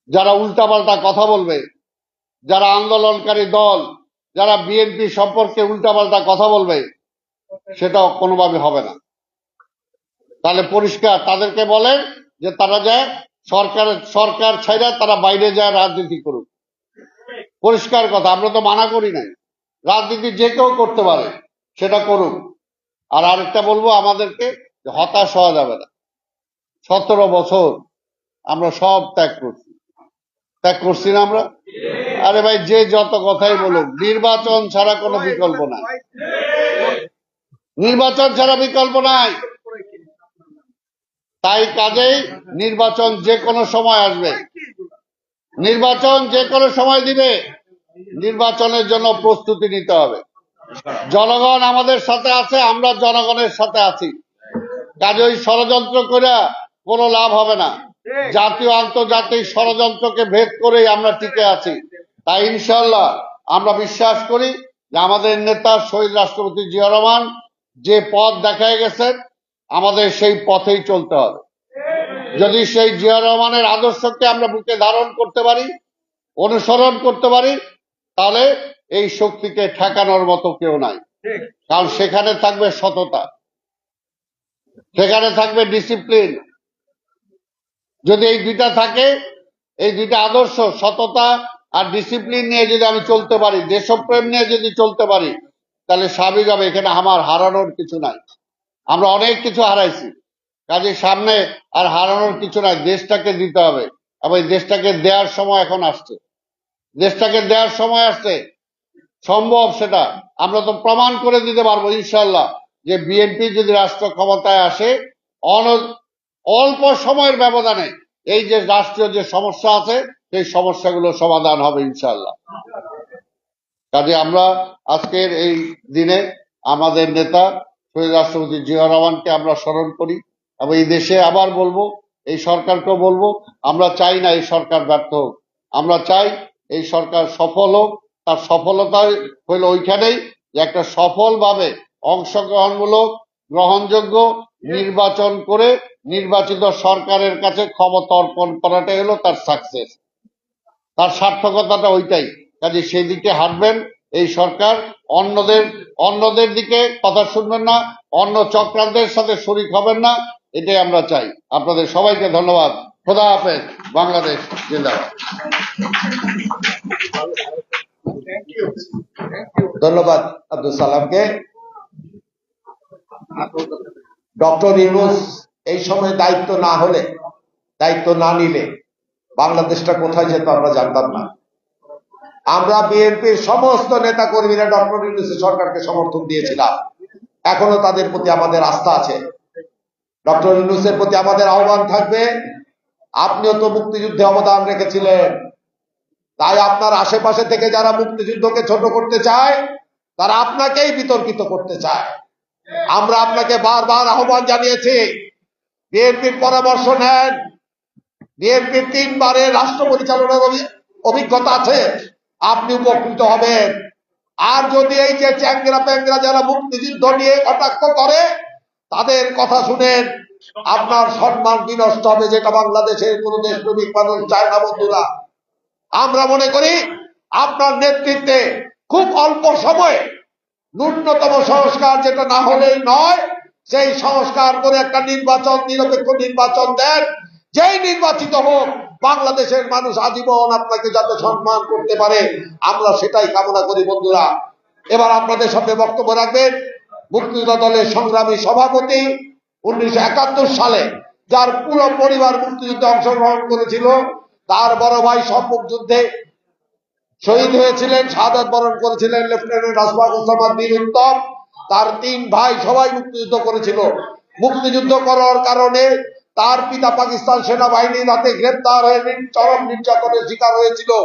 যারা উল্টাপাল্টা কথা বলবে, যারা আন্দোলনকারী দল, যারা বিএনপি সম্পর্কে উল্টাপাল্টা কথা বলবে, সেটা কোনোভাবে হবে না। তাহলে পরিষ্কার তাদেরকে বলেন যে তারা যায় সরকার ছাইরা তারা বাইরে যায় রাজনীতি করুক। পরিষ্কার কথা, আমরা তো মানা করি নাই, রাজনীতি যে কেউ করতে পারে, সেটা করুক। আর আরেকটা বলবো, আমাদেরকে হতাশ হওয়া যাবে না। 17 বছর আমরা সব ত্যাগ করছি না আমরা? আরে ভাই, যে যত কথাই বলুক, নির্বাচন ছাড়া কোনো বিকল্প নাই, নির্বাচন ছাড়া বিকল্প নাই। তাই কাজেই নির্বাচন যে কোনো সময় আসবে, নির্বাচন যে কোনো সময় দিবে, নির্বাচনের জন্য প্রস্তুতি নিতে হবে। জনগণ আমাদের সাথে আছে, আমরা জনগণের সাথে আছি। কাজেই ষড়যন্ত্র করে কোনো লাভ হবে না। জাতীয় আন্তর্জাতিক ষড়যন্ত্রকে ভেদ করেই আমরা টিকে আছি। তাই ইনশাল্লাহ আমরা বিশ্বাস করি যে আমাদের নেতা শহীদ রাষ্ট্রপতি জিয়া রহমান যে পথ দেখায় গেছেন, আমাদের সেই পথেই চলতে হবে। যদি সেই জিয়া রহমানের আদর্শকে আমরা বুকে ধারণ করতে পারি, অনুসরণ করতে পারি, তাহলে এই শক্তিকে ঠেকানোর মতো কেউ নাই। কারণ সেখানে থাকবে সততা, সেখানে থাকবে ডিসিপ্লিন। যদি এই দুইটা থাকে, এই দুইটা আদর্শ, সততা আর ডিসিপ্লিন নিয়ে যদি আমি চলতে পারি, দেশপ্রেম নিয়ে যদি চলতে পারি, তাহলে স্বাভাবিকভাবে এখানে আমার হারানোর কিছু নাই। আমরা অনেক কিছু হারাইছি, কাজে সামনে আর হারানোর কিছু নাই। দেশটাকে দিতে হবে, এবং দেশটাকে দেওয়ার সময় এখন আসছে, দেশটাকে দেওয়ার সময় আসছে। সম্ভব, সেটা আমরা তো প্রমাণ করে দিতে পারবো ইনশাল্লাহ, যে বিএনপি যদি রাষ্ট্র ক্ষমতায় আসে, অল্প সময়ের ব্যবধানে এই যে রাষ্ট্রীয় যে সমস্যা আছে, সেই সমস্যাগুলো সমাধান হবে ইনশাল্লাহ। কাজে আমরা আজকের এই দিনে আমাদের নেতা শহীদ রাষ্ট্রপতি জিয়া রহমানকে আমরা স্মরণ করি, এবং এই দেশে আবার বলবো, এই সরকারকেও বলবো, আমরা চাই না এই সরকার ব্যর্থ হোক। আমরা চাই এই সরকার সফল হোক। তার সফলতা হইল ওইখানেই যে একটা সফলভাবে অংশগ্রহণমূলক গ্রহণযোগ্য নির্বাচন করে নির্বাচিত সরকারের কাছে ক্ষমতা অর্পণ করাটাই হলো তার সাকসেস, তার সার্থকতাটা ওইটাই। কাজে সেই দিকে হাঁটবেন এই সরকার। অন্যদের দিকে কথা শুনবেন না, অন্য চক্রান্তের সাথে শরিক হবেন না, এটাই আমরা চাই। আপনাদের সবাইকে ধন্যবাদ। খোদা হাফেজ। বাংলাদেশ জিন্দাবাদ। ধন্যবাদ আব্দুল সালামকে। ডক্টর ইউনূস এই সময় দায়িত্ব না নিলে বাংলাদেশটা কোথায় যেত আমরা জানতাম না। আমরা বিএনপির সমস্ত নেতা কর্মীরা ডক্টর ইউনূসের সরকারকে সমর্থন দিয়েছিলাম, এখনো তাদের প্রতি আমাদের আস্থা আছে। ডক্টর ইউনূসের প্রতি আমাদের আহ্বান থাকবে, আপনিও তো মুক্তিযুদ্ধে অবদান রেখেছিলেন, তাই আপনার আশেপাশে থেকে যারা মুক্তিযুদ্ধকে ছোট করতে চায়, তারা আপনাকেই বিতর্কিত করতে চায়। আমরা আপনাকে বারবার আহ্বান জানিয়েছি, বিএনপির পরামর্শ নেন। বিএনপির 3 বারের রাষ্ট্র পরিচালনার অভিজ্ঞতা আছে, আপনি উপকৃত হবেন। আর যদি এই যে চ্যাংরা প্যাংরা যারা মুক্তিযুদ্ধ নিয়ে কটাক্ষ করে, তাদের কথা শুনেন, আপনার সম্মান বিনষ্ট হবে, যেটা বাংলাদেশের কোন দেশপ্রেমিক মানুষ চায় না। বন্ধুরা, আমরা মনে করি আপনার নেতৃত্বে খুব অল্প সময়ে ন্যূনতম সংস্কার, যেটা না হলেই নয়, সেই সংস্কার করে একটা নিরপেক্ষ নির্বাচন দেন। যেই নির্বাচিত হোক, বাংলাদেশের মানুষ আজীবন আপনাকে যাতে সম্মান করতে পারে, আমরা সেটাই কামনা করি। বন্ধুরা, এবার আপনাদের সামনে বক্তব্য রাখবেন মুক্তিযোদ্ধা দলের সংগ্রামী সভাপতি, 1971 সালে যার পুরো পরিবার মুক্তিযুদ্ধে অংশগ্রহণ করেছিল, তার বড় ভাই সম্মুখ যুদ্ধে শহীদ হয়েছিলেন, শাহাদাত বরণ করেছিলেন লেফটেন্যান্ট আশফাক ওসামা বীর উত্তম। তার 3 ভাই সবাই মুক্তিযুদ্ধ করেছিল। মুক্তিযুদ্ধ করার কারণে তার পিতা পাকিস্তান সেনাবাহিনীর হাতে গ্রেপ্তার হয়ে চরম নির্যাতনের শিকার হয়েছিল।